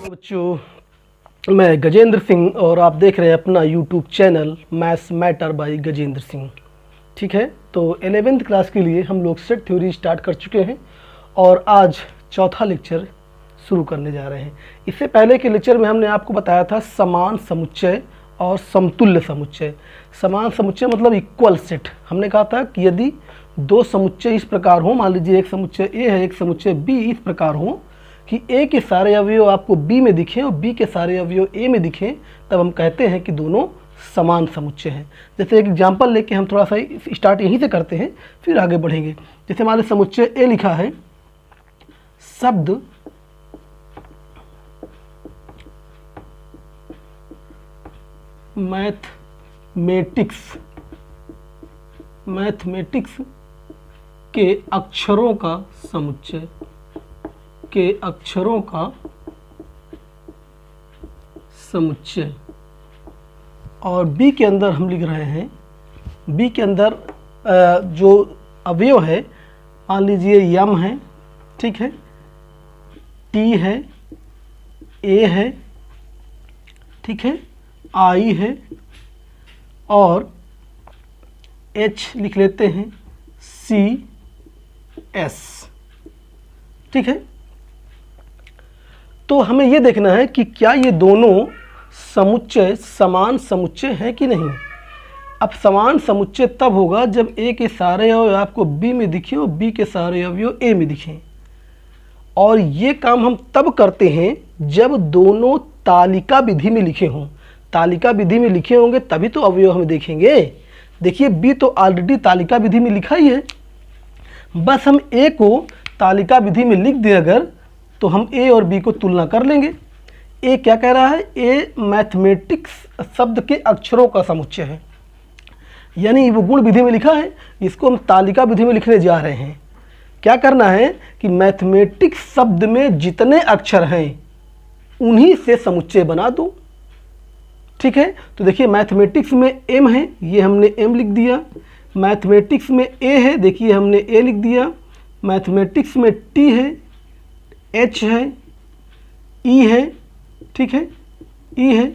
बच्चों, मैं गजेंद्र सिंह और आप देख रहे हैं अपना YouTube channel maths matter bye Gajendra Singh. ठीक है, तो 11th क्लास के लिए हम लोग सेट थ्योरी स्टार्ट कर चुके हैं और आज चौथा लेक्चर शुरू करने जा रहे हैं। इससे पहले के लेक्चर में हमने आपको बताया था समान समुच्चय और समतुल्य समुच्चय। समान समुच्चय मतलब इक्वल सेट। हमने कहा था कि यदि दो समुच्चय इस प्रकार हो, मान लीजिए एक समुच्चय ए है, एक समुच्चय बी, इस प्रकार हो कि ए के सारे अवयव आपको बी में दिखें और बी के सारे अवयव ए में दिखें, तब हम कहते हैं कि दोनों समान समुच्चय हैं। जैसे एक एग्जांपल लेके हम थोड़ा सा स्टार्ट यहीं से करते हैं, फिर आगे बढ़ेंगे। जैसे हमारे समुच्चय ए लिखा है, शब्द मैथमेटिक्स के अक्षरों का समुच्चय, के अक्षरों का समुच्चय। और बी के अंदर हम लिख रहे हैं, बी के अंदर जो अवयव है, मान लीजिए यम है, ठीक है, टी है, ए है, ठीक है, आई है और एच लिख लेते हैं, सी एस। ठीक है, तो हमें ये देखना है कि क्या ये दोनों समुच्चय समान समुच्चय हैं कि नहीं। अब समान समुच्चय तब होगा जब ए के सारे अवयव आपको बी में दिखें और बी के सारे अवयव ए में दिखें। और ये काम हम तब करते हैं जब दोनों तालिका विधि में लिखे हों। तालिका विधि में लिखे होंगे तभी तो अवयव हम देखेंगे। देखिए बी तो ऑलरेडी तालिका विधि में लिखा ही है, बस हम ए को तालिका विधि में लिख दें अगर, तो हम ए और बी को तुलना कर लेंगे। ए क्या कह रहा है, ए मैथमेटिक्स शब्द के अक्षरों का समुच्चय है, यानी वो गुण विधि में लिखा है, इसको हम तालिका विधि में लिखने जा रहे हैं। क्या करना है कि मैथमेटिक्स शब्द में जितने अक्षर हैं उन्हीं से समुच्चय बना दो। ठीक है, तो देखिए मैथमेटिक्स में एम है, ये हमने एम लिख दिया। मैथमेटिक्स में ए है, देखिए हमने ए लिख दिया। मैथमेटिक्स में टी है, एच है, ई है, ठीक है, ई है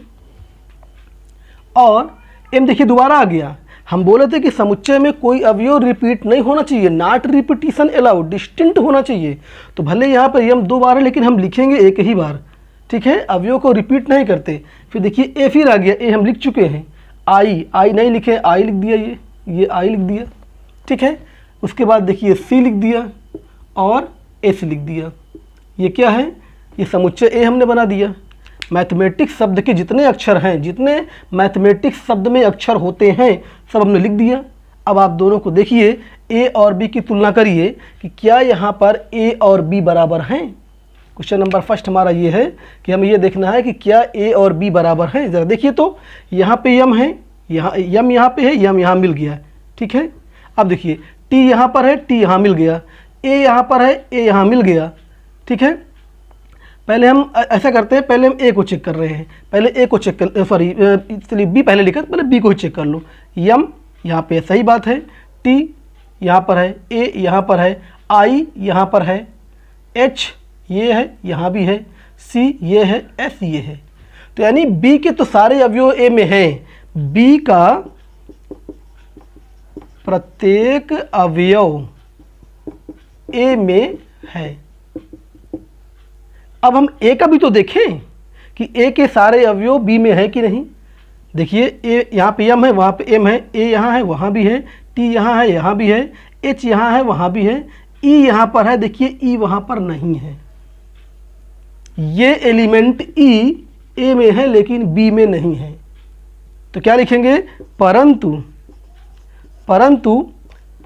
और एम देखिए दोबारा आ गया। हम बोले थे कि समुच्चय में कोई अवयव रिपीट नहीं होना चाहिए, नॉट रिपीटिशन अलाउड, डिस्टिंक्ट होना चाहिए। तो भले यहाँ पर एम दो बार है लेकिन हम लिखेंगे एक ही बार। ठीक है, अवयव को रिपीट नहीं करते। फिर देखिए ए फिर आ गया, ए हम लिख चुके हैं। आई नहीं लिखे, आई लिख दिया, ये आई लिख दिया। ठीक है, उसके बाद देखिए सी लिख दिया और एस लिख दिया। ये क्या है, ये समुच्चय ए हमने बना दिया। मैथमेटिक्स शब्द के जितने अक्षर हैं, जितने मैथमेटिक्स शब्द में अक्षर होते हैं, सब हमने लिख दिया। अब आप दोनों को देखिए, ए और बी की तुलना करिए कि क्या यहाँ पर ए और बी बराबर हैं। क्वेश्चन नंबर फर्स्ट हमारा ये है कि हमें ये देखना है कि क्या ए और बी बराबर हैं। ज़रा देखिए तो यहाँ पे यम है, यहाँ यम यहाँ पे है, यम यहाँ मिल गया। ठीक है, अब देखिए टी यहाँ पर है, टी यहाँ मिल गया, ए यहाँ पर है, ए यहाँ मिल गया। ठीक है, पहले हम ऐसा करते हैं, पहले हम ए को चेक कर रहे हैं, पहले ए को चेक कर, सॉरी चलिए बी पहले लिखा, पहले बी को ही चेक कर लो। यम यहाँ पे सही बात है, टी यहाँ पर है, ए यहाँ पर है, आई यहाँ पर है, एच ये है, यहाँ भी है, सी ये है, एस ये है। तो यानी बी के तो सारे अवयव ए में हैं, बी का प्रत्येक अवयव ए में है। अब हम ए का भी तो देखें कि ए के सारे अवयव बी में है कि नहीं। देखिए ए यहाँ पे एम है, वहाँ पे एम है, ए यहाँ है, वहाँ भी है, टी यहाँ है, यहाँ भी है, एच यहाँ है, वहाँ भी है, ई यहाँ पर है, देखिए ई वहाँ पर नहीं है। ये एलिमेंट ई ए में है लेकिन बी में नहीं है। तो क्या लिखेंगे, परंतु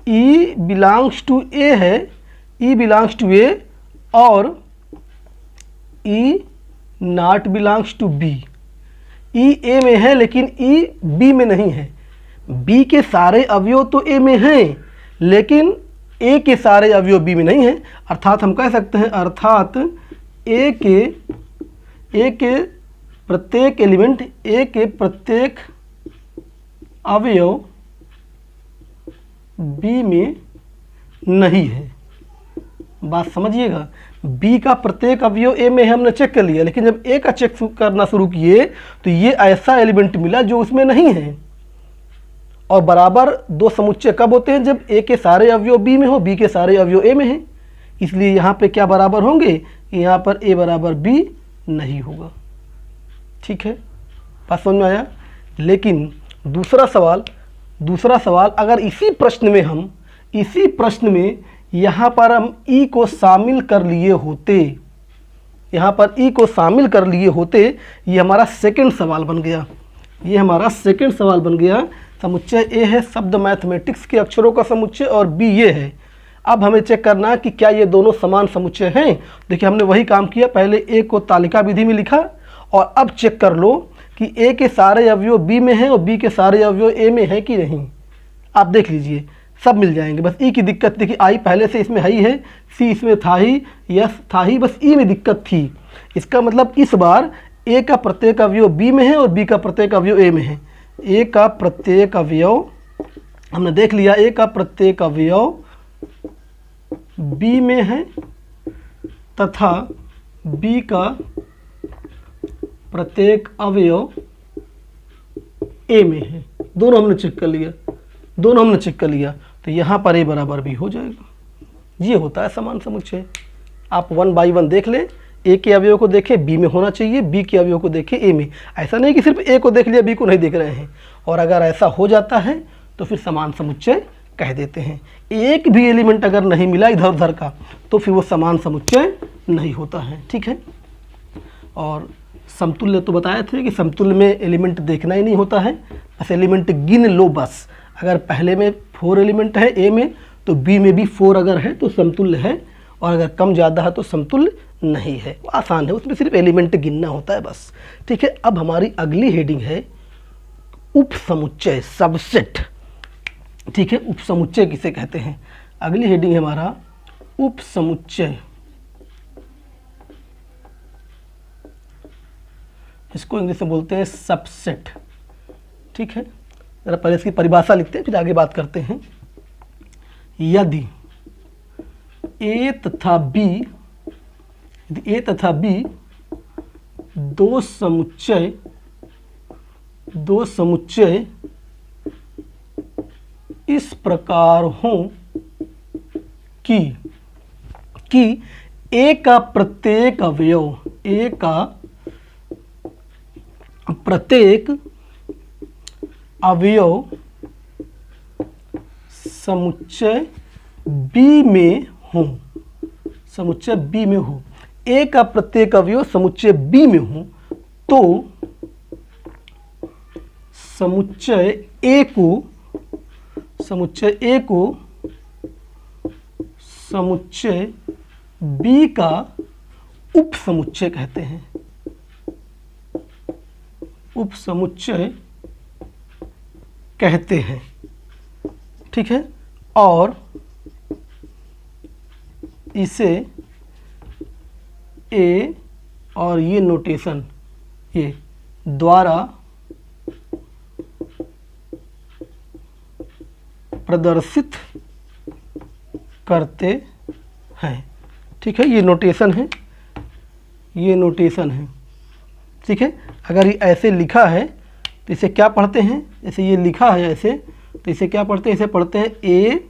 ई बिलोंग्स टू ए है, ई बिलोंग्स टू ए और ई नॉट बिलोंग्स टू बी। ई ए में है लेकिन ई बी में नहीं है। बी के सारे अवयव तो ए में हैं लेकिन ए के सारे अवयव बी में नहीं है। अर्थात हम कह सकते हैं, अर्थात ए के प्रत्येक एलिमेंट, ए के प्रत्येक अवयव बी में नहीं है। बात समझिएगा, बी का प्रत्येक अवयव ए में है, हमने चेक कर लिया, लेकिन जब ए का चेक करना शुरू किए तो ये ऐसा एलिमेंट मिला जो उसमें नहीं है। और बराबर दो समुच्चय कब होते हैं? जब ए के सारे अवयव बी में हो, बी के सारे अवयव ए में हैं। इसलिए यहाँ पे क्या बराबर होंगे? यहाँ पर ए बराबर बी नहीं होगा। ठीक है, बात समझ में आया? लेकिन दूसरा सवाल अगर इसी प्रश्न में यहाँ पर हम ई को शामिल कर लिए होते, ये हमारा सेकंड सवाल बन गया। समुच्चय ए है शब्द मैथमेटिक्स के अक्षरों का समुच्चय और बी ये है। अब हमें चेक करना कि क्या ये दोनों समान समुच्चय हैं। देखिए हमने वही काम किया, पहले ए को तालिका विधि में लिखा और अब चेक कर लो कि ए के सारे अवयव बी में हैं और बी के सारे अवयव ए में हैं कि नहीं। आप देख लीजिए सब मिल जाएंगे। बस ई की दिक्कत देखिए, आई पहले से इसमें ही है, सी इसमें था ही, यस था ही, बस ई में दिक्कत थी। इसका मतलब इस बार ए का प्रत्येक अवयव बी में है और बी का प्रत्येक अवयव ए में है। ए का प्रत्येक अवयव हमने देख लिया, ए का प्रत्येक अवयव बी में है तथा बी का प्रत्येक अवयव ए में है। दोनों हमने चेक कर लिया, तो यहाँ पर ए बराबर बी हो जाएगा। ये होता है समान समुच्चय। आप 1 बाई 1 देख लें, ए के अवयव को देखें बी में होना चाहिए, बी के अवयव को देखें ए में। ऐसा नहीं कि सिर्फ ए को देख लिया बी को नहीं देख रहे हैं। और अगर ऐसा हो जाता है तो फिर समान समुच्चय कह देते हैं। एक भी एलिमेंट अगर नहीं मिला इधर उधर का तो फिर वो समान समुच्चय नहीं होता है। ठीक है, और समतुल्य तो बताए थे कि समतुल्य में एलिमेंट देखना ही नहीं होता है, बस एलिमेंट गिन लो बस। अगर पहले में 4 एलिमेंट है ए में तो बी में भी 4 अगर है तो समतुल्य है, और अगर कम ज़्यादा है तो समतुल्य नहीं है। आसान है, उसमें सिर्फ एलिमेंट गिनना होता है बस। ठीक है, अब हमारी अगली हेडिंग है उप समुच्चय, सबसेट। ठीक है, उप समुच्चय किसे कहते हैं? अगली हेडिंग है हमारा उप समुच्चय। इसको इंग्लिश में बोलते हैं सबसेट। ठीक है, जरा पहले इसकी परिभाषा लिखते हैं फिर आगे बात करते हैं। यदि ए तथा बी दो समुच्चय इस प्रकार हों कि ए का प्रत्येक अवयव समुच्चय बी में हो, ए का प्रत्येक अवयव समुच्चय बी में हो तो समुच्चय ए को समुच्चय बी का उप समुच्चय कहते हैं। ठीक है, और इसे ए और ये नोटेशन ये द्वारा प्रदर्शित करते हैं। ठीक है, ये नोटेशन है। ठीक है, अगर ये ऐसे लिखा है तो इसे क्या पढ़ते हैं? जैसे ये लिखा है ऐसे, तो इसे क्या पढ़ते हैं? इसे पढ़ते हैं ए,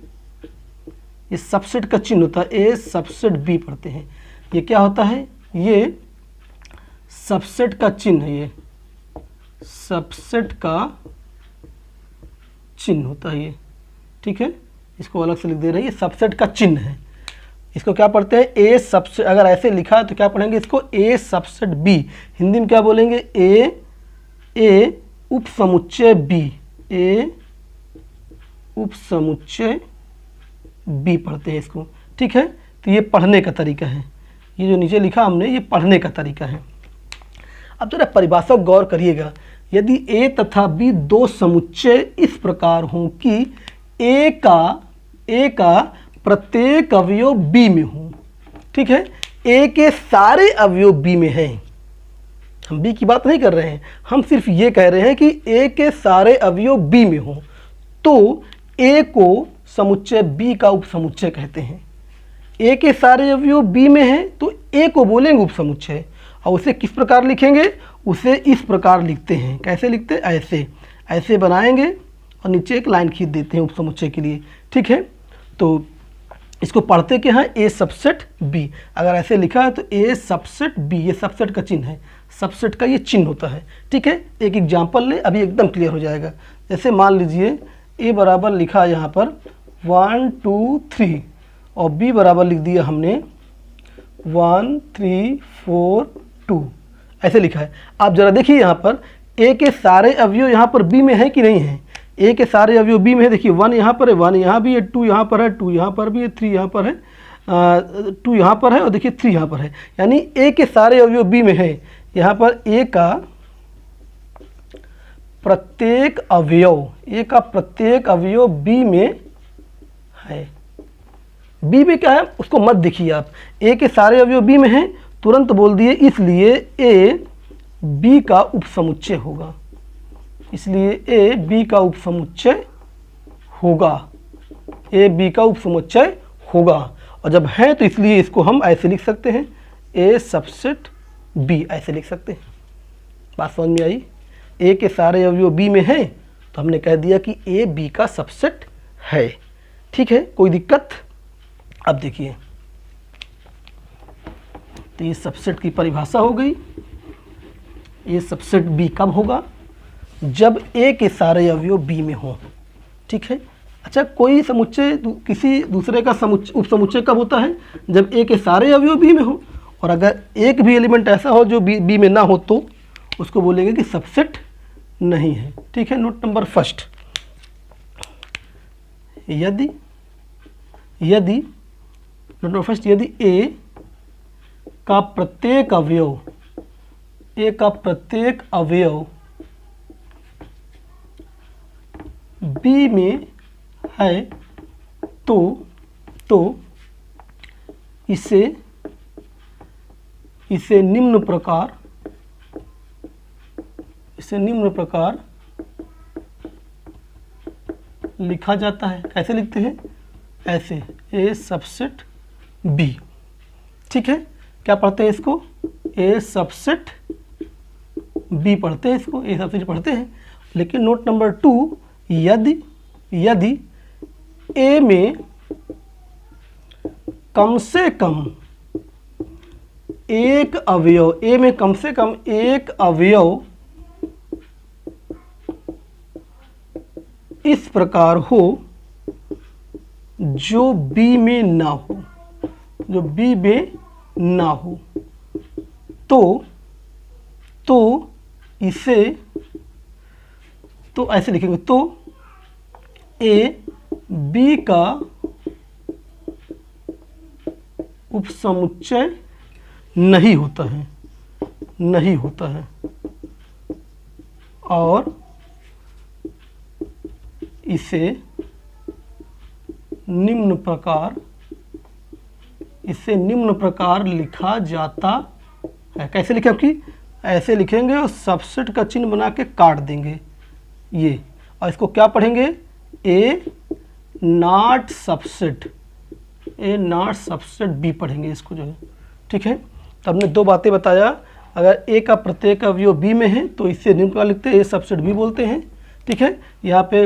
ये सबसेट का चिन्ह होता है, ए सबसेट बी पढ़ते हैं। ये क्या होता है? ये सबसेट का चिन्ह है, ये सबसेट का चिन्ह होता है ये। ठीक है, इसको अलग से लिख दे रहे हैं, ये सबसेट का चिन्ह है। इसको क्या पढ़ते हैं? ए सबसेट। अगर ऐसे लिखा है तो क्या पढ़ेंगे इसको? ए सबसेट बी। हिंदी में क्या बोलेंगे? ए उप समुच्चय बी, ए उप समुच्चय बी पढ़ते हैं इसको। ठीक है, तो ये पढ़ने का तरीका है। ये जो नीचे लिखा हमने, ये पढ़ने का तरीका है। अब जरा परिभाषा गौर करिएगा। यदि ए तथा बी दो समुच्चय इस प्रकार हों कि ए का प्रत्येक अवयव बी में हो। ठीक है, ए के सारे अवयव बी में हैं। हम बी की बात नहीं कर रहे हैं, हम सिर्फ ये कह रहे हैं कि ए के सारे अवयव बी में हो तो ए को समुच्चय बी का उप समुच्चय कहते हैं। ए के सारे अवयव बी में हैं तो ए को बोलेंगे उपसमुच्चय, और उसे किस प्रकार लिखेंगे, उसे इस प्रकार लिखते हैं। कैसे लिखते हैं, ऐसे ऐसे बनाएंगे और नीचे एक लाइन खींच देते हैं उपसमुच्चय के लिए। ठीक है, तो इसको पढ़ते क्या है, ए सबसेट बी। अगर ऐसे लिखा है तो ए सबसेट बी, ये सबसेट का चिन्ह है, सबसेट का ये चिन्ह होता है। ठीक है, एक एग्जाम्पल ले, अभी एकदम क्लियर हो जाएगा। जैसे मान लीजिए ए बराबर लिखा है यहाँ पर 1 2 3 और बी बराबर लिख दिया हमने 1 3 4 2, ऐसे लिखा है। आप जरा देखिए यहाँ पर ए के सारे अवयव यहाँ पर बी में है कि नहीं है। ए के सारे अवयव बी में है, देखिए 1 यहाँ पर है, 1 यहाँ भी है, 2 यहाँ पर है, 2 यहाँ पर भी है, 3 यहाँ पर है, 2 यहाँ पर है और देखिए 3 यहाँ पर है। यानी ए के सारे अवयव बी में है। यहाँ पर ए का प्रत्येक अवयव बी में है। बी में क्या है उसको मत देखिए आप, ए के सारे अवयव बी में हैं, तुरंत बोल दिए, इसलिए ए बी का उपसमुच्चय होगा, इसलिए ए बी का उपसमुच्चय होगा, ए बी का उपसमुच्चय होगा। और जब है तो इसलिए इसको हम ऐसे लिख सकते हैं, ए सबसेट बी, ऐसे लिख सकते हैं। बात समझ में आई। ए के सारे अवयव बी में हैं तो हमने कह दिया कि ए बी का सबसेट है। ठीक है, कोई दिक्कत। अब देखिए, तो ये सबसेट की परिभाषा हो गई। ये सबसेट बी कब होगा, जब ए के सारे अवयव बी में हो। ठीक है, अच्छा कोई समुच्चय किसी दूसरे का उपसमुच्चय कब होता है, जब ए के सारे अवयव बी में हो, और अगर एक भी एलिमेंट ऐसा हो जो बी में ना हो तो उसको बोलेंगे कि सबसेट नहीं है। ठीक है, नोट नंबर फर्स्ट, यदि ए का प्रत्येक अवयव बी में है तो इसे निम्न प्रकार लिखा जाता है। कैसे लिखते हैं, ऐसे, ए सबसेट बी। ठीक है, क्या पढ़ते हैं इसको, ए सबसेट बी पढ़ते हैं, इसको ए सबसेट पढ़ते हैं। लेकिन नोट नंबर 2, यदि ए में कम से कम एक अवयव, ए में कम से कम एक अवयव इस प्रकार हो जो बी में ना हो, तो इसे, तो ऐसे लिखेंगे, तो ए बी का उपसमुच्चय नहीं होता है, और इसे निम्न प्रकार लिखा जाता है। कैसे लिखें आपकी, ऐसे लिखेंगे और सबसेट का चिन्ह बना के काट देंगे ये, और इसको क्या पढ़ेंगे, ए नॉट सबसेट बी पढ़ेंगे इसको जो है। ठीक है, तो हमने दो बातें बताया। अगर ए का प्रत्येक अवयव बी में है तो इससे निम्न प्रकार लिखते हैं, ए सबसेट बी बोलते हैं। ठीक है, यहाँ पे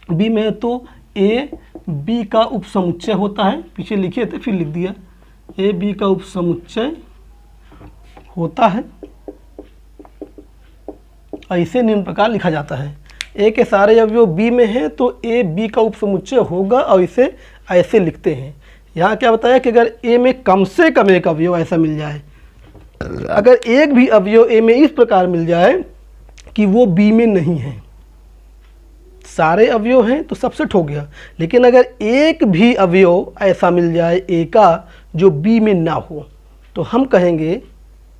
बी में है तो ए बी का उपसमुच्चय होता है, पीछे लिखे थे फिर लिख दिया, ए बी का उपसमुच्चय होता है और इसे निम्न प्रकार लिखा जाता है। ए के सारे अवयव बी में हैं तो ए बी का उपसमुच्चय होगा और इसे ऐसे लिखते हैं। यहाँ क्या बताया कि अगर ए में कम से कम एक अवयव ऐसा मिल जाए, अगर एक भी अवयव ए में इस प्रकार मिल जाए कि वो बी में नहीं है, सारे अवयव हैं तो सबसेट हो गया, लेकिन अगर एक भी अवयव ऐसा मिल जाए ए का जो बी में ना हो तो हम कहेंगे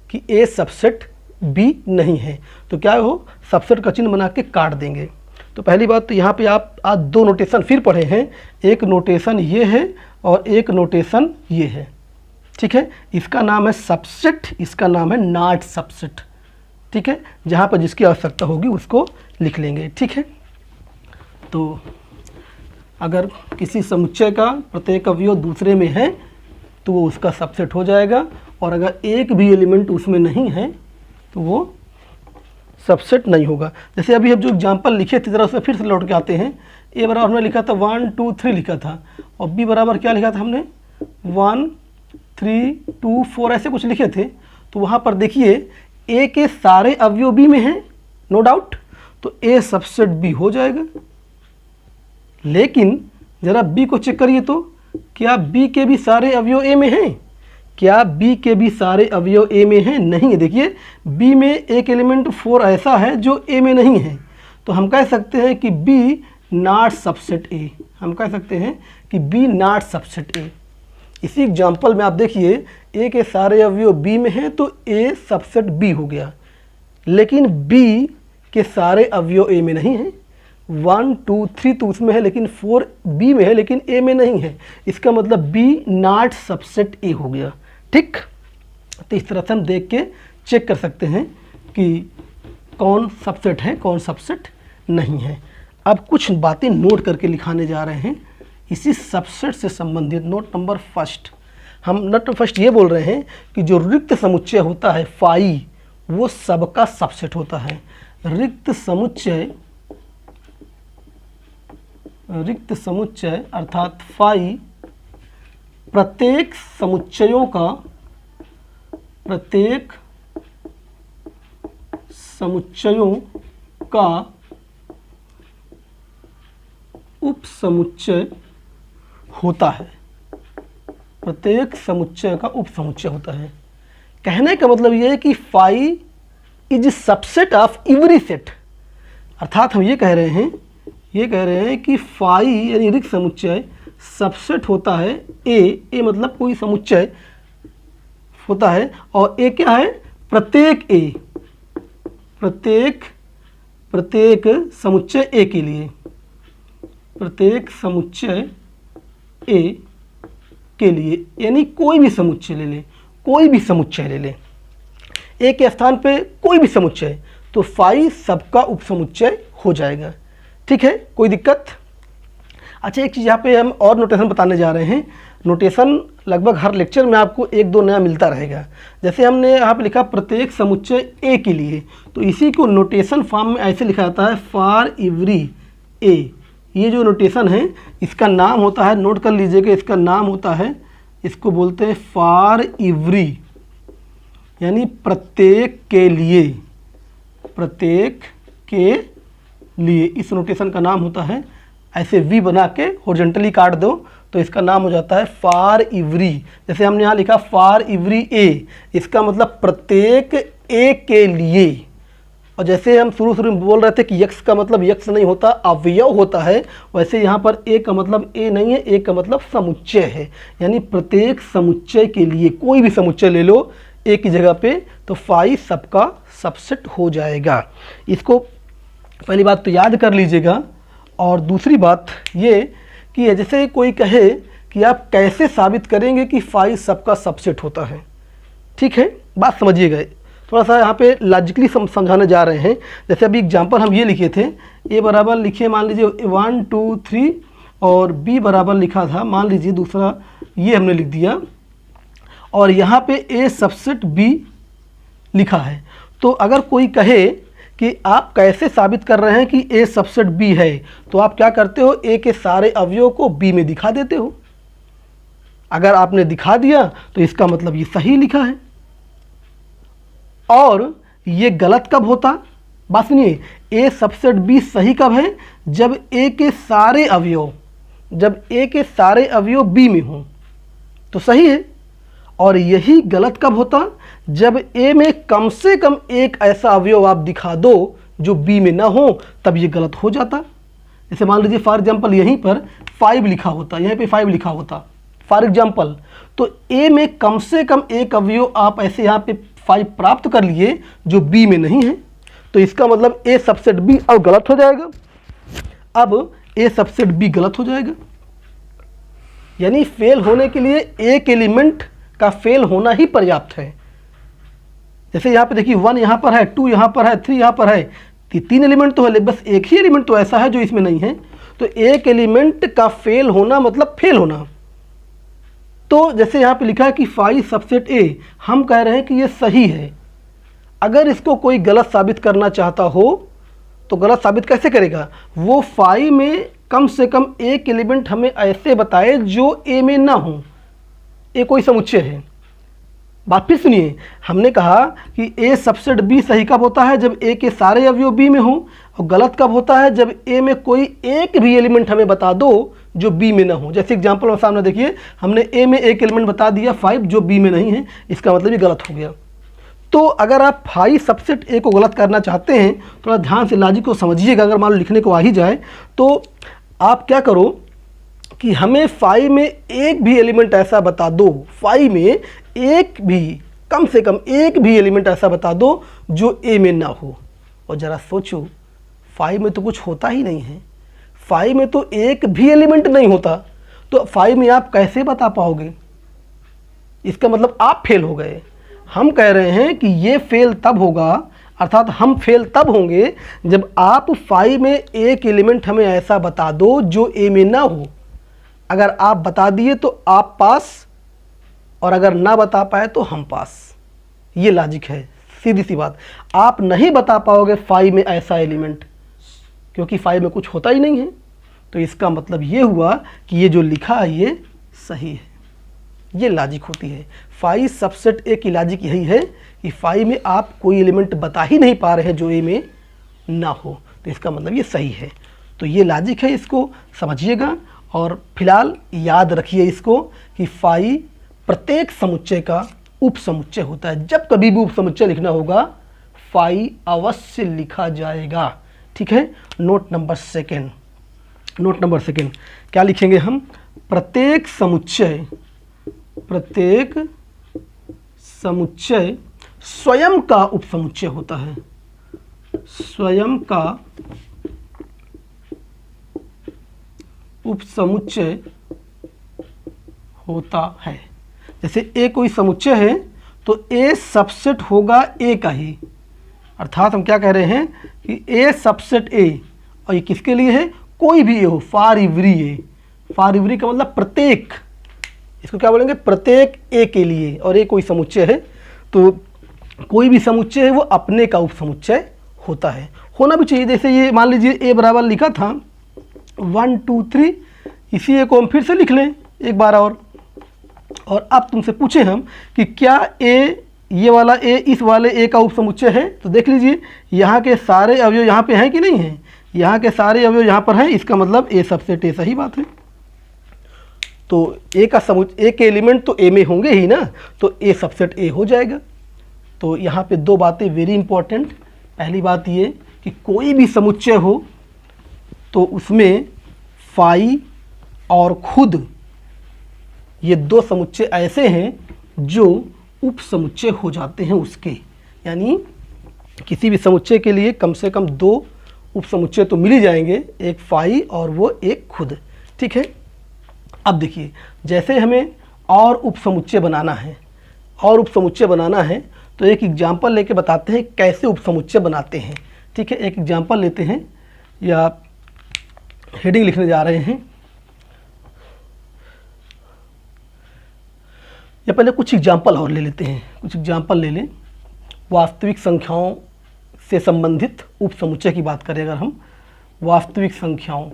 कि ए सबसेट बी नहीं है। तो क्या हो, सबसेट का चिन्ह बना के काट देंगे। तो पहली बात तो यहाँ पे आप आज दो नोटेशन फिर पढ़े हैं, एक नोटेशन ये है और एक नोटेशन ये है। ठीक है, इसका नाम है सबसेट, इसका नाम है नॉट सबसेट। ठीक है, जहाँ पर जिसकी आवश्यकता होगी उसको लिख लेंगे। ठीक है, तो अगर किसी समुच्चय का प्रत्येक अवयव दूसरे में है तो वो उसका सबसेट हो जाएगा, और अगर एक भी एलिमेंट उसमें नहीं है तो वो सबसेट नहीं होगा। जैसे अभी हम जो एग्जांपल लिखे थे, ज़रा उसमें फिर से लौट के आते हैं। ए बराबर हमने लिखा था 1 2 3 लिखा था, और बी बराबर क्या लिखा था हमने 1 3 2 4 ऐसे कुछ लिखे थे। तो वहाँ पर देखिए ए के सारे अवयव बी में हैं, नो डाउट, तो ए सबसेट बी हो जाएगा। लेकिन ज़रा बी को चेक करिए, तो क्या बी के भी सारे अवयव ए में हैं? क्या बी के भी सारे अवयव ए में हैं? नहीं है। देखिए बी में एक एलिमेंट 4 ऐसा है जो ए में नहीं है, तो हम कह सकते हैं कि बी नॉट सबसेट ए। हम कह सकते हैं कि बी नॉट सबसेट ए। इसी एग्जांपल में आप देखिए ए के सारे अवयव बी में हैं, तो ए सबसेट बी हो गया। लेकिन बी के सारे अवयव ए में नहीं हैं। 1 2 3 तो उसमें है, लेकिन 4 बी में है, लेकिन ए में नहीं है। इसका मतलब बी नॉट सबसेट ए हो गया। ठीक, तो इस तरह से हम देख के चेक कर सकते हैं कि कौन सबसेट है, कौन सबसेट नहीं है। अब कुछ बातें नोट करके लिखाने जा रहे हैं इसी सबसेट से संबंधित। नोट नंबर फर्स्ट, हम नोट फर्स्ट ये बोल रहे हैं कि जो रिक्त समुच्चय होता है फाई, वो सबका सबसेट होता है। रिक्त समुच्चय अर्थात फाई प्रत्येक समुच्चयों का उपसमुच्चय होता है। प्रत्येक समुच्चय का उपसमुच्चय होता है। कहने का मतलब ये है कि phi is subset of every set. अर्थात हम ये कह रहे हैं कि फाई यानी रिक्त समुच्चय सबसेट होता है ए मतलब कोई समुच्चय होता है, और ए क्या है? प्रत्येक ए, प्रत्येक समुच्चय ए के लिए, प्रत्येक समुच्चय ए के लिए, यानी कोई भी समुच्चय ले ले, कोई भी समुच्चय ले ले, ए के स्थान पे कोई भी समुच्चय, तो फाई सबका उपसमुच्चय हो जाएगा। ठीक है, कोई दिक्कत? अच्छा, एक चीज़ यहाँ पे हम और नोटेशन बताने जा रहे हैं। नोटेशन लगभग हर लेक्चर में आपको एक दो नया मिलता रहेगा। जैसे हमने यहाँ पे लिखा प्रत्येक समुच्चय ए के लिए, तो इसी को नोटेशन फॉर्म में ऐसे लिखा जाता है फॉर एवरी ए। ये जो नोटेशन है इसका नाम होता है, नोट कर लीजिएगा, इसका नाम होता है, इसको बोलते हैं फॉर एवरी, यानी प्रत्येक के लिए, प्रत्येक के लिए। इस नोटेशन का नाम होता है, ऐसे वी बना के हॉरिजॉन्टली काट दो तो इसका नाम हो जाता है फॉर एवरी। जैसे हमने यहाँ लिखा फॉर एवरी ए, इसका मतलब प्रत्येक ए के लिए। और जैसे हम शुरू में बोल रहे थे कि यक्स का मतलब यक्स नहीं होता, अवयव होता है, वैसे यहाँ पर ए का मतलब ए नहीं है, ए का मतलब समुच्चय है। यानी प्रत्येक समुच्चय के लिए, कोई भी समुच्चय ले लो ए की जगह पे, तो फाई सबका सबसेट हो जाएगा। इसको पहली बात तो याद कर लीजिएगा। और दूसरी बात ये कि जैसे कोई कहे कि आप कैसे साबित करेंगे कि फाई सबका सबसेट होता है। ठीक है, बात समझिएगा, थोड़ा सा यहाँ पे लॉजिकली समझाने जा रहे हैं। जैसे अभी एग्जांपल हम ये लिखे थे, ए बराबर लिखे मान लीजिए 1 2 3, और बी बराबर लिखा था मान लीजिए दूसरा, ये हमने लिख दिया, और यहाँ पे ए सबसेट बी लिखा है। तो अगर कोई कहे कि आप कैसे साबित कर रहे हैं कि ए सबसेट बी है, तो आप क्या करते हो, ए के सारे अवयवों को बी में दिखा देते हो। अगर आपने दिखा दिया तो इसका मतलब ये सही लिखा है। और ये गलत कब होता? बात सुनिए, ए सबसेट बी सही कब है? जब ए के सारे अवयव बी में हों तो सही है। और यही गलत कब होता? जब ए में कम से कम एक ऐसा अवयव आप दिखा दो जो बी में ना हो, तब ये गलत हो जाता। जैसे मान लीजिए फॉर एग्जांपल यहीं पर 5 लिखा होता, यहीं पे 5 लिखा होता फॉर एग्जांपल, तो ए में कम से कम एक अवयव आप ऐसे यहाँ पे 5 प्राप्त कर लिए जो बी में नहीं है, तो इसका मतलब ए सबसेट बी अब गलत हो जाएगा। अब ए सबसेट बी गलत हो जाएगा, यानी फेल होने के लिए एक एलिमेंट का फेल होना ही पर्याप्त है। जैसे यहाँ पे देखिए 1 यहाँ पर है, 2 यहाँ पर है, 3 यहाँ पर है, 3 एलिमेंट तो है, बस एक ही एलिमेंट तो ऐसा है जो इसमें नहीं है। तो एक एलिमेंट का फेल होना मतलब फेल होना। तो तो जैसे यहाँ पे लिखा है कि फाई सबसेट ए, हम कह रहे हैं कि ये सही है। अगर इसको कोई गलत साबित करना चाहता हो तो गलत साबित कैसे करेगा? वो फाई में कम से कम एक एलिमेंट हमें ऐसे बताए जो ए में ना हो। ए कोई समुच्चय है। बात फिर सुनिए, हमने कहा कि ए सबसेट बी सही कब होता है? जब ए के सारे अवयव बी में हो। और गलत कब होता है? जब ए में कोई एक भी एलिमेंट हमें बता दो जो बी में ना हो। जैसे एग्जांपल में सामने देखिए, हमने ए में एक एलिमेंट बता दिया 5 जो बी में नहीं है, इसका मतलब ये गलत हो गया। तो अगर आप फाई सबसेट ए को गलत करना चाहते हैं, थोड़ा ध्यान से लॉजिक को समझिएगा। अगर मान लो लिखने को आ ही जाए तो आप क्या करो कि हमें फाई में एक भी एलिमेंट ऐसा बता दो, फाई में एक भी, कम से कम एक भी एलिमेंट ऐसा बता दो जो ए में ना हो। और ज़रा सोचो, फाई में तो कुछ होता ही नहीं है, फाई में तो एक भी एलिमेंट नहीं होता, तो फाई में आप कैसे बता पाओगे? इसका मतलब आप फेल हो गए। हम कह रहे हैं कि ये फेल तब होगा, अर्थात हम फेल तब होंगे जब आप फाई में एक एलिमेंट हमें ऐसा बता दो जो ए में ना हो। अगर आप बता दिए तो आप पास, और अगर ना बता पाए तो हम पास। ये लॉजिक है, सीधी सी बात। आप नहीं बता पाओगे फाई में ऐसा एलिमेंट, क्योंकि फाई में कुछ होता ही नहीं है। तो इसका मतलब ये हुआ कि ये जो लिखा है ये सही है। ये लॉजिक होती है। फाई सबसेट ए की लॉजिक यही है कि फाई में आप कोई एलिमेंट बता ही नहीं पा रहे हैं जो ए में ना हो, तो इसका मतलब ये सही है। तो ये लॉजिक है, इसको समझिएगा। और फिलहाल याद रखिए इसको कि फाई प्रत्येक समुच्चय का उप समुच्चय होता है। जब कभी भी उप समुच्चय लिखना होगा फाई अवश्य लिखा जाएगा। ठीक है। नोट नंबर सेकेंड, क्या लिखेंगे हम? प्रत्येक समुच्चय स्वयं का उप समुच्चय होता है। स्वयं का उप समुच्चय होता है। जैसे ए कोई समुच्चय है तो ए सबसेट होगा ए का ही। अर्थात हम क्या कह रहे हैं कि ए सबसेट ए, और ये किसके लिए है? कोई भी ए हो, for every A. For every का मतलब प्रत्येक, इसको क्या बोलेंगे? प्रत्येक ए के लिए। और ए कोई समुच्चय है तो कोई भी समुच्चय है वो अपने का उप समुच्चय होता है, होना भी चाहिए। जैसे ये मान लीजिए ए बराबर लिखा था 1 2 3, इसी ए को हम फिर से लिख लें एक बार और अब तुमसे पूछे हम कि क्या ए, ये वाला ए इस वाले ए का उप समुच्चय है? तो देख लीजिए यहाँ के सारे अवयव यहाँ पे हैं कि नहीं हैं? यहाँ के सारे अवयव यहाँ पर हैं, इसका मतलब ए सबसेट ए। सही बात है। तो ए का ए के एलिमेंट तो ए में होंगे ही ना, तो ए सबसेट ए हो जाएगा। तो यहाँ पे दो बातें वेरी इंपॉर्टेंट। पहली बात ये कि कोई भी समुच्चय हो तो उसमें फाई और खुद, ये दो समुच्चय ऐसे हैं जो उप समुच्चय हो जाते हैं उसके। यानी किसी भी समुच्चय के लिए कम से कम दो उप समुच्चय तो मिल ही जाएंगे, एक फाई और वो एक खुद। ठीक है। अब देखिए, जैसे हमें और उप समुच्चय बनाना है, तो एक एग्जाम्पल लेके बताते हैं कैसे उप समुच्चय बनाते हैं। ठीक है। एक एग्जाम्पल लेते हैं, या हेडिंग लिखने जा रहे हैं, या पहले कुछ एग्जाम्पल और ले लेते हैं। कुछ एग्जाम्पल ले लें। वास्तविक संख्याओं से संबंधित उप समुच्चय की बात करें अगर हम, वास्तविक संख्याओं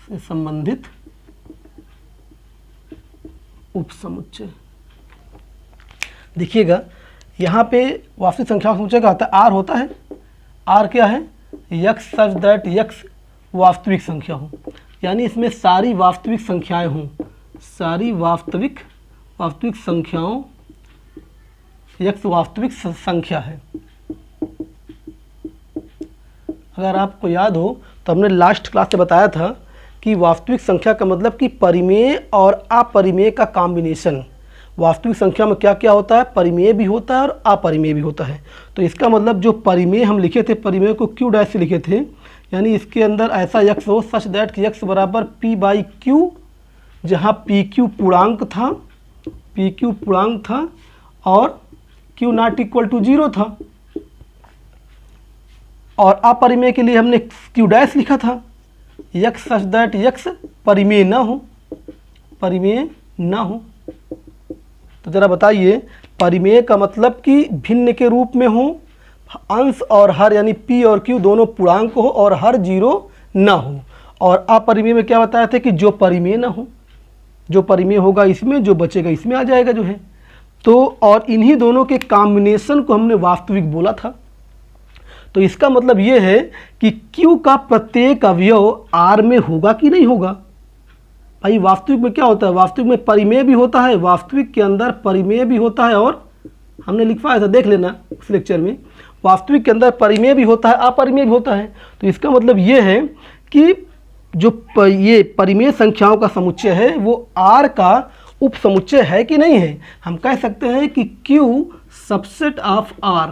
से संबंधित उप समुच्चय। देखिएगा यहाँ पे वास्तविक संख्याओं समुच्चय का होता है आर होता है। आर क्या है? यक्स सच दैट यक्स वास्तविक संख्या हो, यानी इसमें सारी वास्तविक संख्याएं हों, सारी वास्तविक संख्याओं, यक्स वास्तविक संख्या है। अगर आपको याद हो तो हमने लास्ट क्लास से बताया था कि वास्तविक संख्या का मतलब कि परिमेय और अपरिमेय का कॉम्बिनेशन। वास्तविक संख्या में क्या क्या होता है? परिमेय भी होता है और अपरिमेय भी होता है। तो इसका मतलब जो परिमेय हम लिखे थे, परिमेय को क्यू डैश से लिखे थे, यानी इसके अंदर ऐसा यक्स हो सच दैट यक्स बराबर पी बाई क्यू, जहाँ पी क्यू पूर्णांक था और क्यू नॉट इक्वल टू 0 था। और अपरिमेय के लिए हमने क्यू डैश लिखा था, यक्स सच दैट यक्स परिमेय ना हो, परिमेय ना हो। तो जरा बताइए, परिमेय का मतलब कि भिन्न के रूप में हो, अंश और हर यानी पी और क्यू दोनों पूर्णांक हो और हर जीरो ना हो। और अपरिमेय में क्या बताया था कि जो परिमेय ना हो, जो परिमेय होगा इसमें, जो बचेगा इसमें आ जाएगा जो है। तो और इन्हीं दोनों के कॉम्बिनेशन को हमने वास्तविक बोला था। तो इसका मतलब ये है कि Q का प्रत्येक अवयव R में होगा कि नहीं होगा। भाई वास्तविक में क्या होता है, वास्तविक में परिमेय भी होता है, वास्तविक के अंदर परिमेय भी होता है, और हमने लिखवाया था, देख लेना उस लेक्चर में, वास्तविक के अंदर परिमेय भी होता है, अपरिमेय भी होता है। तो इसका मतलब ये है कि जो ये परिमेय संख्याओं का समुच्चय है वो R का उप समुच्चय है कि नहीं है। हम कह सकते हैं कि Q सबसेट ऑफ R,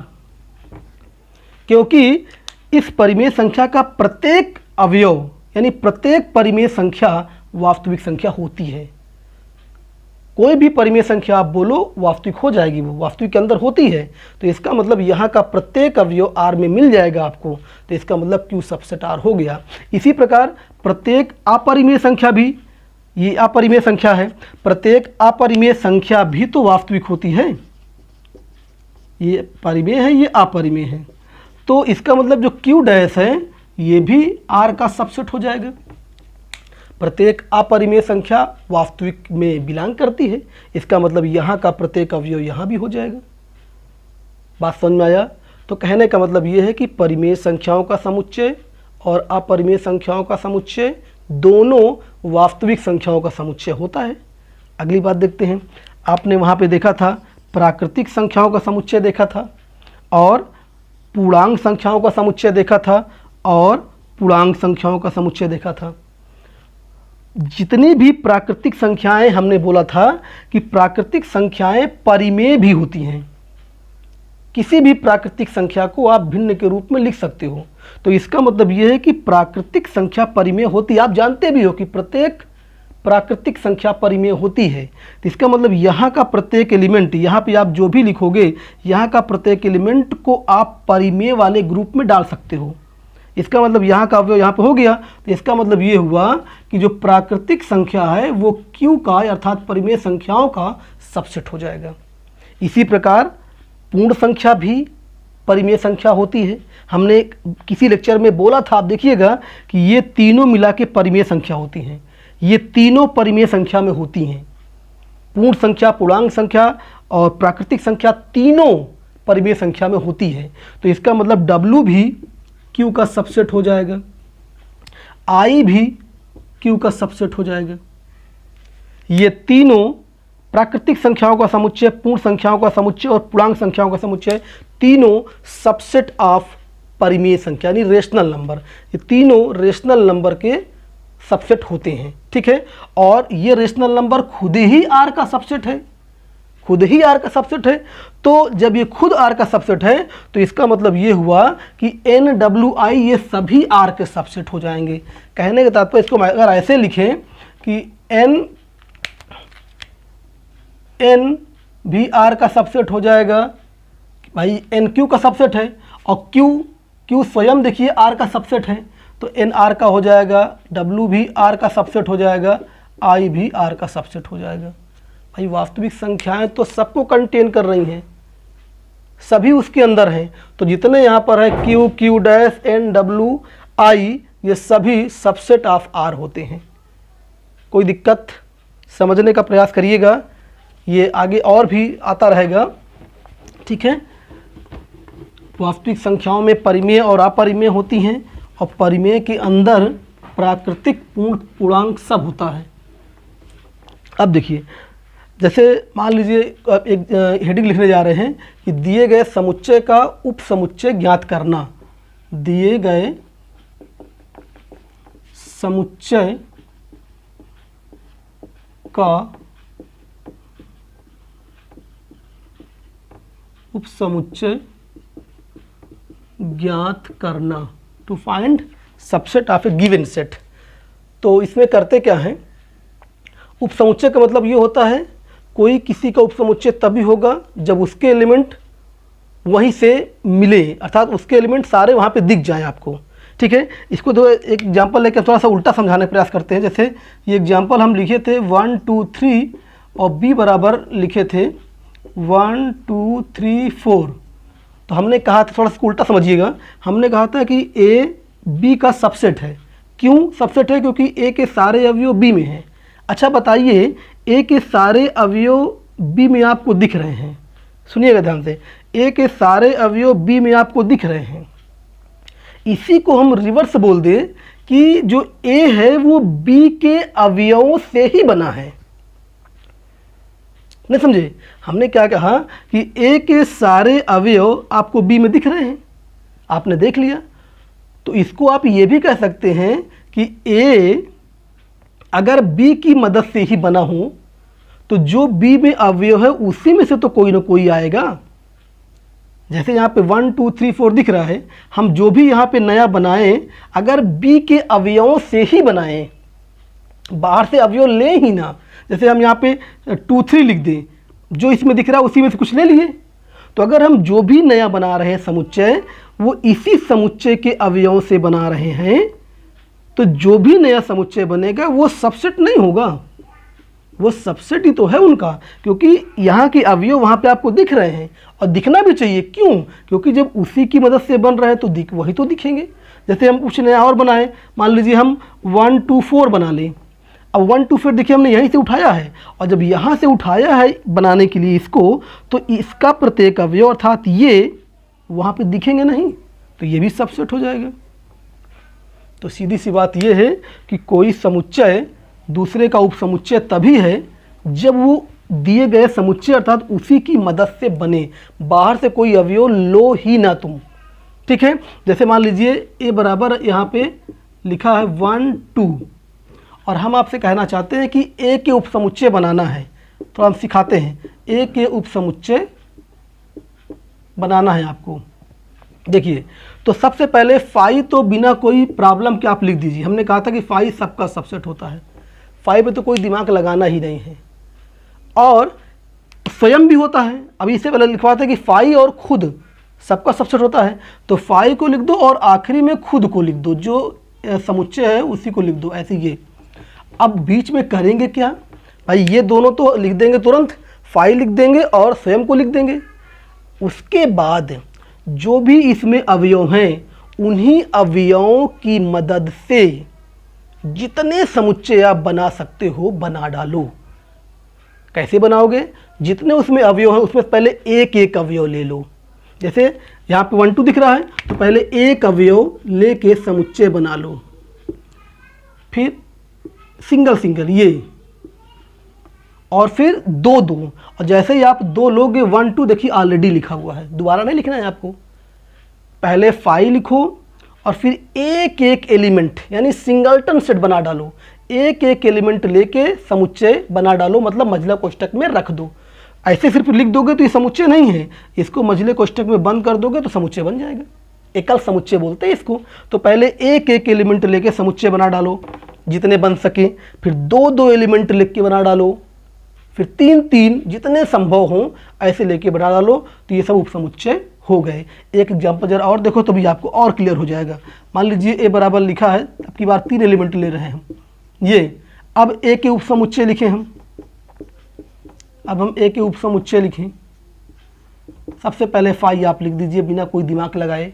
क्योंकि इस परिमेय संख्या का प्रत्येक अवयव यानी प्रत्येक परिमेय संख्या वास्तविक संख्या होती है। कोई भी परिमेय संख्या आप बोलो वास्तविक हो जाएगी, वो वास्तविक के अंदर होती है। तो इसका मतलब यहाँ का प्रत्येक अवयव R में मिल जाएगा आपको, तो इसका मतलब Q सबसेट R हो गया। इसी प्रकार प्रत्येक अपरिमेय संख्या भी, ये अपरिमेय संख्या है, प्रत्येक अपरिमेय संख्या भी तो वास्तविक होती है। ये परिमेय है, ये अपरिमेय है, तो इसका मतलब जो Q डैश है ये भी R का सबसेट हो जाएगा। प्रत्येक अपरिमेय संख्या वास्तविक में बिलोंग करती है, इसका मतलब यहाँ का प्रत्येक अवयव यहाँ भी हो जाएगा। बात समझ में आया। तो कहने का मतलब ये है कि परिमेय संख्याओं का समुच्चय और अपरिमेय संख्याओं का समुच्चय दोनों वास्तविक संख्याओं का समुच्चय होता है। अगली बात देखते हैं। आपने वहाँ पे देखा था प्राकृतिक संख्याओं का समुच्चय देखा था, और पूर्णांक संख्याओं का समुच्चय देखा था, और पूर्णांक संख्याओं का समुच्चय देखा था। जितनी भी प्राकृतिक संख्याएं, हमने बोला था कि प्राकृतिक संख्याएं परिमेय भी होती हैं। किसी भी प्राकृतिक संख्या को आप भिन्न के रूप में लिख सकते हो। तो इसका मतलब यह है कि प्राकृतिक संख्या परिमेय होती है। आप जानते भी हो कि प्रत्येक प्राकृतिक संख्या परिमेय होती है। तो इसका मतलब यहाँ का प्रत्येक एलिमेंट, यहाँ पे आप जो भी लिखोगे, यहाँ का प्रत्येक एलिमेंट को आप परिमेय वाले ग्रुप में डाल सकते हो। इसका मतलब यहाँ का अवयव यहाँ पे हो गया। तो इसका मतलब ये हुआ कि जो प्राकृतिक संख्या है वो Q का अर्थात परिमेय संख्याओं का सबसेट हो जाएगा। इसी प्रकार पूर्ण संख्या भी परिमेय संख्या होती है। हमने किसी लेक्चर में बोला था, आप देखिएगा कि ये तीनों मिला के परिमेय संख्या होती हैं। ये तीनों परिमेय संख्या में होती हैं। पूर्ण संख्या, पूर्णांक संख्या और प्राकृतिक संख्या तीनों परिमेय संख्या में होती है। तो इसका मतलब W भी Q का सबसेट हो जाएगा, I भी Q का सबसेट हो जाएगा। ये तीनों प्राकृतिक संख्याओं का समुच्चय, पूर्ण संख्याओं का समुच्चय और पूर्णांक संख्याओं का समुच्चय, तीनों सबसेट ऑफ परिमेय संख्या यानी रेशनल नंबर, ये तीनों रेशनल नंबर के सबसेट होते हैं। ठीक है, और ये रेशनल नंबर खुद ही R का सबसेट है, खुद ही R का सबसेट है। तो जब ये खुद R का सबसेट है तो इसका मतलब ये हुआ कि NWI ये सभी R के सबसेट हो जाएंगे। कहने का तात्पर्य, इसको अगर ऐसे लिखें कि N भी R का सबसेट हो जाएगा, भाई N Q का सबसेट है, और Q स्वयं देखिए R का सबसेट है, तो N R का हो जाएगा, W भी R का सबसेट हो जाएगा, I भी R का सबसेट हो जाएगा। भाई वास्तविक संख्याएं तो सबको कंटेन कर रही हैं, सभी उसके अंदर हैं। तो जितने यहाँ पर है Q, Q dash, N, W, I, ये सभी सबसेट ऑफ R होते हैं। कोई दिक्कत, समझने का प्रयास करिएगा, ये आगे और भी आता रहेगा। ठीक है, वास्तविक संख्याओं में परिमेय और अपरिमेय होती हैं, और परिमेय के अंदर प्राकृतिक, पूर्ण, पूर्णांक सब होता है। अब देखिए, जैसे मान लीजिए एक हेडिंग लिखने जा रहे हैं कि दिए गए समुच्चय का उप समुच्चय ज्ञात करना। दिए गए समुच्चय का उप समुच्चय ज्ञात करना, to find subset of a given set. तो इसमें करते क्या है, उप समुच्चय का मतलब ये होता है कोई किसी का उप समुच्चय तभी होगा जब उसके एलिमेंट वहीं से मिले, अर्थात उसके एलिमेंट सारे वहाँ पे दिख जाएं आपको। ठीक है, इसको तो एक एग्जांपल लेकर थोड़ा सा उल्टा समझाने का प्रयास करते हैं। जैसे ये एग्जांपल हम लिखे थे 1 2 3 और b बराबर लिखे थे 1 2 3 4। तो हमने कहा था, थोड़ा सा उल्टा समझिएगा, हमने कहा था कि a b का सबसेट है। क्यों सबसेट है? क्योंकि a के सारे अवयव b में हैं। अच्छा बताइए, a के सारे अवयव b में आपको दिख रहे हैं, सुनिएगा ध्यान से, a के सारे अवयव b में आपको दिख रहे हैं। इसी को हम रिवर्स बोल दें कि जो a है वो b के अवयवों से ही बना है। नहीं समझे? हमने क्या कहा कि a के सारे अवयव आपको b में दिख रहे हैं, आपने देख लिया। तो इसको आप ये भी कह सकते हैं कि a अगर b की मदद से ही बना हो तो जो b में अवयव है उसी में से तो कोई ना कोई आएगा। जैसे यहाँ पे 1 2 3 4 दिख रहा है, हम जो भी यहाँ पे नया बनाएं अगर b के अवयवों से ही बनाएं, बाहर से अवयव ले ही ना। जैसे हम यहाँ पे 2 3 लिख दें, जो इसमें दिख रहा है उसी में से कुछ ले लिए। तो अगर हम जो भी नया बना रहे हैं समुच्चय, वो इसी समुच्चय के अवयवों से बना रहे हैं, तो जो भी नया समुच्चय बनेगा वो सबसेट नहीं होगा, वो सबसेट ही तो है उनका, क्योंकि यहाँ के अवयव वहाँ पे आपको दिख रहे हैं और दिखना भी चाहिए। क्यों? क्योंकि जब उसी की मदद से बन रहे हैं तो वही तो दिखेंगे। जैसे हम कुछ नया और बनाएं, मान लीजिए हम 1 2 4 बना लें। अब 1 2 4 देखिए हमने यहीं से उठाया है, और जब यहाँ से उठाया है बनाने के लिए इसको, तो इसका प्रत्येक अवयव अर्थात ये वहाँ पे दिखेंगे नहीं, तो ये भी सबसेट हो जाएगा। तो सीधी सी बात ये है कि कोई समुच्चय दूसरे का उपसमुच्चय तभी है जब वो दिए गए समुच्चय अर्थात उसी की मदद से बने, बाहर से कोई अवयव लो ही ना तुम। ठीक है, जैसे मान लीजिए a बराबर यहाँ पे लिखा है 1 2, और हम आपसे कहना चाहते हैं कि a के उपसमुच्चय बनाना है, तो हम सिखाते हैं a के उपसमुच्चय बनाना है आपको। देखिए, तो सबसे पहले फाई तो बिना कोई प्रॉब्लम के आप लिख दीजिए। हमने कहा था कि फाई सबका सबसेट होता है, फाई पे तो कोई दिमाग लगाना ही नहीं है, और स्वयं भी होता है। अभी इससे पहले लिखवाते हैं कि फाई और खुद सबका सबसेट होता है, तो फाई को लिख दो और आखिरी में खुद को लिख दो, जो समुच्चय है उसी को लिख दो, ऐसे ये। अब बीच में करेंगे क्या भाई? ये दोनों तो लिख देंगे तुरंत, फाई लिख देंगे और स्वयं को लिख देंगे। उसके बाद जो भी इसमें अवयव हैं उन्हीं अवयवों की मदद से जितने समुच्चय आप बना सकते हो बना डालो। कैसे बनाओगे? जितने उसमें अवयव हैं उसमें पहले एक एक अवयव ले लो। जैसे यहाँ पे 1 2 दिख रहा है, तो पहले एक अवयव लेके समुच्चय बना लो, फिर सिंगल सिंगल ये, और फिर 2 2। और जैसे ही आप 2 लोगे 1 2 देखिए ऑलरेडी लिखा हुआ है, दोबारा नहीं लिखना है आपको। पहले फाई लिखो और फिर एक एक एलिमेंट यानी सिंगलटन सेट बना डालो, एक एक एलिमेंट लेके समुच्चय बना डालो, मतलब मझला कोष्ठक में रख दो। ऐसे सिर्फ लिख दोगे तो ये समुच्चय नहीं है, इसको मझले कोष्ठक में बंद कर दोगे तो समुच्चय बन जाएगा। एकल समुच्चय बोलते हैं इसको। तो पहले एक एक एलिमेंट लेके समुच्चय बना डालो जितने बन सके, फिर 2 2 एलिमेंट लिख के बना डालो, फिर 3 3 जितने संभव हों ऐसे लेके बना डालो, तो ये सब उपसमुच्चय हो गए। एक एग्जाम्पल जरा और देखो तो भी आपको और क्लियर हो जाएगा। मान लीजिए a बराबर लिखा है, अब की बार 3 एलिमेंट ले रहे हैं हम ये। अब a के उपसमुच्चय लिखें हम, अब हम a के उपसमुच्चय लिखें। सबसे पहले फाई आप लिख दीजिए बिना कोई दिमाग लगाए।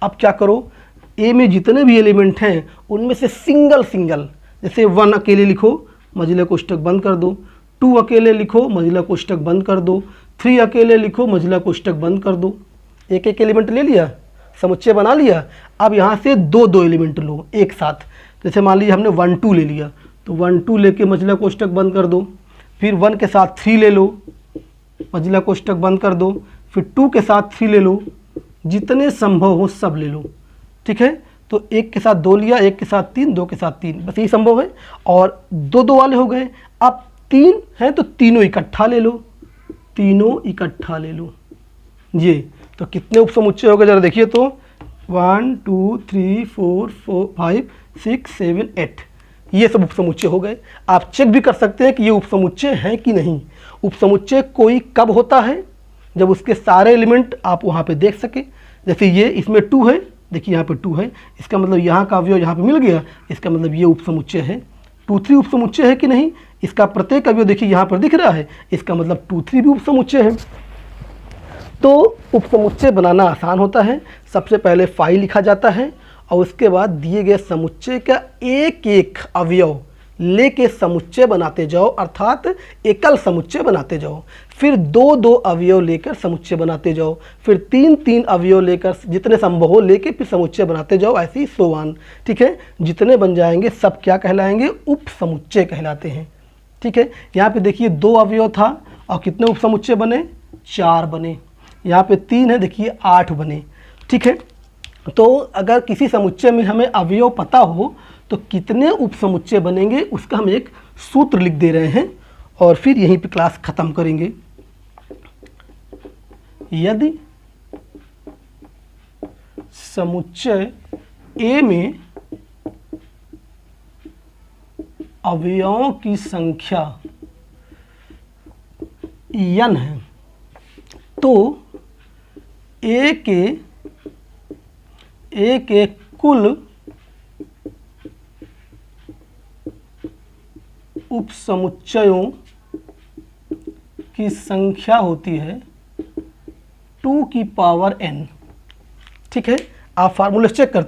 अब क्या करो, a में जितने भी एलिमेंट हैं उनमें से सिंगल सिंगल, जैसे 1 अकेले लिखो मझले कोष्ठक बंद कर दो, 2 अकेले लिखो मझला कोष्ठक बंद कर दो, 3 अकेले लिखो मझला कोष्ठक बंद कर दो। एक एक एलिमेंट ले लिया, समुच्चय बना लिया। अब यहाँ से 2 2 एलिमेंट लो एक साथ। जैसे मान लीजिए हमने 1 2 ले लिया, तो 1 2 लेके मझला कोष्ठक बंद कर दो, फिर 1 के साथ 3 ले लो, मझला कोष्ठक बंद कर दो, फिर 2 के साथ 3 ले लो, जितने संभव हो सब ले लो। ठीक है, तो 1 के साथ 2 लिया, 1 के साथ 3, 2 के साथ 3, बस यही संभव है। और 2 2 वाले हो गए। अब 3 हैं तो तीनों इकट्ठा ले लो, तीनों इकट्ठा ले लो ये। तो कितने उपसमुच्चय हो गए जरा देखिए तो, 1 2 3 4 5 6 7 8, ये सब उपसमुच्चय हो गए। आप चेक भी कर सकते हैं कि ये उपसमुच्चय हैं कि नहीं। उपसमुच्चय कोई कब होता है? जब उसके सारे एलिमेंट आप वहाँ पे देख सके। जैसे ये इसमें 2 है, देखिए यहाँ पे 2 है, इसका मतलब यहाँ का अवयव यहाँ पे मिल गया, इसका मतलब ये उपसमुच्चय है। 2 3 उपसमुच्चय है कि नहीं, इसका प्रत्येक अवयव देखिए यहाँ पर दिख रहा है, इसका मतलब 2 3 भी उपसमुच्चय है। तो उपसमुच्चय बनाना आसान होता है। सबसे पहले फाई लिखा जाता है और उसके बाद दिए गए समुच्चय का एक एक अवयव लेके समुच्चय बनाते जाओ, अर्थात एकल समुच्चय बनाते जाओ। फिर 2 2 अवयव लेकर समुच्चय बनाते जाओ, फिर 3 3 अवयव लेकर, जितने संभव हो लेके फिर समुच्चय बनाते जाओ, ऐसे ही सोवान। ठीक है, जितने बन जाएंगे सब क्या कहलाएंगे, उपसमुच्चय कहलाते हैं। ठीक है, यहाँ पे देखिए 2 अवयव था और कितने उपसमुच्चय बने, 4 बने। यहाँ पे 3 है, देखिए 8 बने। ठीक है, तो अगर किसी समुच्चय में हमें अवयव पता हो तो कितने उपसमुच्चय बनेंगे उसका हम एक सूत्र लिख दे रहे हैं और फिर यहीं पे क्लास खत्म करेंगे। यदि समुच्चय A में अवयवों की संख्या n है तो A के कुल उपसमुच्चयों की संख्या होती है 2 की पावर n। ठीक है, आप फार्मूले चेक कर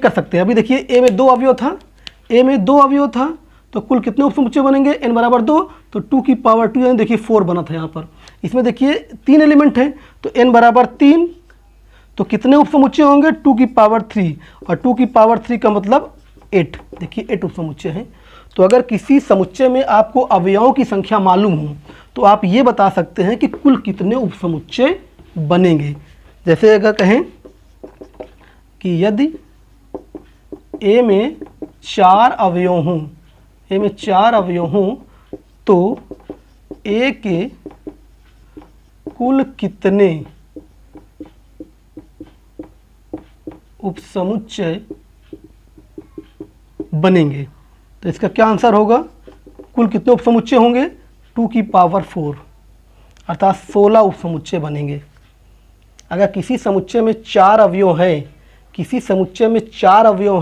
सकते हैं। अभी देखिए A में 2 अवयव था, तो कुल कितने उपसमुच्चय बनेंगे, n बराबर 2, तो 2 की पावर 2 यानी देखिए 4 बना था यहाँ पर। इसमें देखिए 3 एलिमेंट हैं तो n बराबर 3, तो कितने उपसमुच्चय होंगे, 2 की पावर 3, और 2 की पावर 3 का मतलब 8, देखिए 8 उपसमुच्चय हैं। तो अगर किसी समुच्चय में आपको अवयवों की संख्या मालूम हो तो आप ये बता सकते हैं कि कुल कितने उपसमुच्चय बनेंगे। जैसे अगर कहें कि यदि A में 4 अवयव हों तो A के कुल कितने उपसमुच्चय बनेंगे। तो इसका क्या आंसर होगा, कुल कितने उपसमुच्चय होंगे, 2 की पावर 4, अर्थात 16 उपसमुच्चय बनेंगे। अगर किसी समुच्चय में 4 अवयव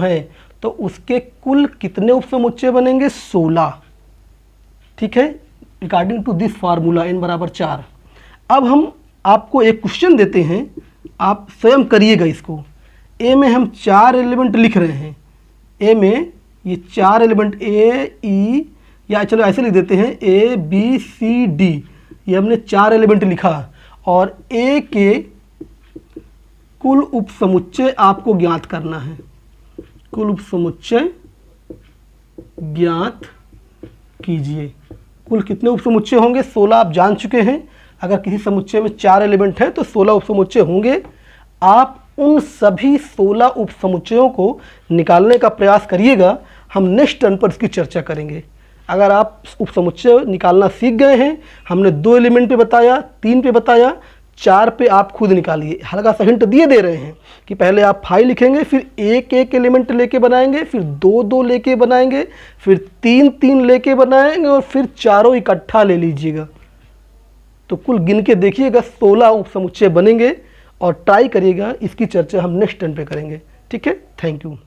हैं तो उसके कुल कितने उपसमुच्चय बनेंगे, 16। ठीक है, according to this formula n बराबर 4। अब हम आपको एक क्वेश्चन देते हैं, आप स्वयं करिएगा इसको। A में हम 4 एलिमेंट लिख रहे हैं, A में ये 4 एलिमेंट A E, या चलो ऐसे लिख देते हैं A B C D, ये हमने 4 एलिमेंट लिखा और A के कुल उपसमुच्चय आपको ज्ञात करना है। कुल उपसमुच्चय ज्ञात कीजिए। कुल कितने उपसमुच्चय होंगे, 16 आप जान चुके हैं। अगर किसी समुच्चय में 4 एलिमेंट है तो 16 उपसमुच्चय होंगे। आप उन सभी 16 उपसमुच्चयों को निकालने का प्रयास करिएगा। हम नेक्स्ट टर्न पर इसकी चर्चा करेंगे। अगर आप उपसमुच्चय निकालना सीख गए हैं, हमने 2 एलिमेंट पे बताया, 3 पे बताया, 4 पे आप खुद निकालिए। हल्का सा हिंट दे रहे हैं कि पहले आप 5 लिखेंगे, फिर एक एलिमेंट लेके बनाएंगे, फिर 2 2 लेके बनाएंगे, फिर 3 3 लेके बनाएंगे और फिर चारों इकट्ठा ले लीजिएगा। तो कुल गिन के देखिएगा 16 उपसमुच्चय बनेंगे और ट्राई करिएगा। इसकी चर्चा हम नेक्स्ट टर्न पे करेंगे। ठीक है, थैंक यू।